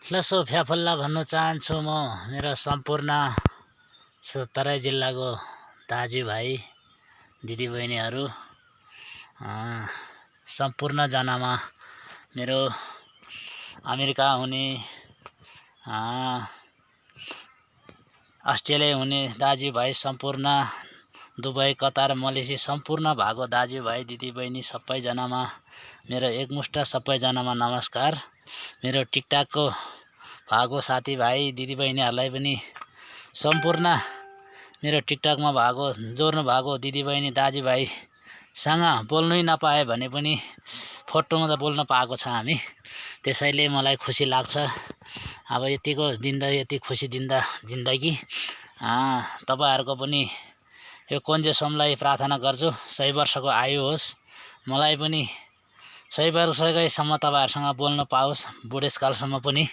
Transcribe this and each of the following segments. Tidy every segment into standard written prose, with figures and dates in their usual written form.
फ्लसो फ्याफल्ला भन्न चाहन्छु म मेरो सम्पूर्ण तराई जिल्लाको दाजुभाइ दिदीबहिनीहरू सम्पूर्णजनामा मेरो अमेरिका हुने अस्ट्रेलिया हुने दाजुभाइ सम्पूर्ण दुबई कतार मलेसिया सम्पूर्ण भएको दाजुभाइ दिदीबहिनी सबैजनामा मेरो एकमुष्ट सबैजनामा नमस्कार। मेरो टिकटकको भएको साथीभाइ दिदीबहिनीहरूलाई पनि सम्पूर्ण मेरो टिकटकमा भएको जोड्नु भएको दिदीबहिनी दाजुभाइसँग बोल्नै नपाए भने पनि फोटोमा त बोल्न पाएको छ हामी, त्यसैले मलाई खुसी लाग्छ। अब यतिको दिँदा यति खुसी दिँदा जिन्दगी तपाईहरुको पनि यो कन्जेसमलाई प्रार्थना गर्छु 100 वर्षको आयु होस्, मलाई पनि 100 वर्षकैसम्म तपाईहरुसँग बोल्न पाओस्, बुढेसकालसम्म पनि।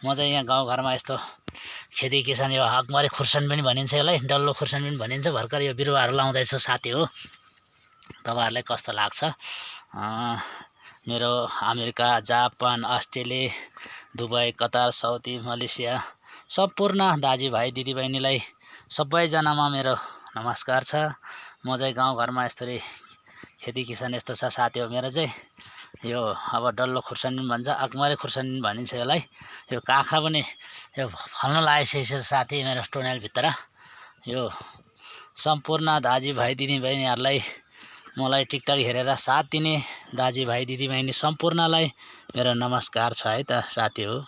म चाहिँ यहाँ गाउँघरमा यस्तो खेती किसान यो हकमारे खुर्सानी पनि भनिन्छ, यसलाई डल्लो खुर्सानी पनि भनिन्छ, भर्खर यो बिरुवाहरू लाउँदैछु साथी हो। तपाईहरुलाई कस्तो लाग्छ? मेरो America, Japan, Australia, Dubai, Qatar, Saudi, Malaysia सम्पूर्ण दाजुभाइ दिदीबहिनीलाई सबैजनामा मेरो नमस्कार छ। म चाहिँ गाउँघरमा यस्तरी खेती किसान यस्तो छ साथी हो मेरो चाहिँ। यो अब डल्लो खुर्सानी पनि भन्छ, अकमारे खुर्सानी पनि भनिन्छ यसलाई। यो काँक्रा पनि यो फल्न लागेको छ साथी मेरो टुनेलभित्र। यो सम्पूर्ण दाजुभाइ दिदीबहिनीहरूलाई मलाई टिकटक हेरेर साथ दिने दाजुभाइ दिदीबहिनी सम्पूर्णलाई मेरो नमस्कार छ है त साथी हो।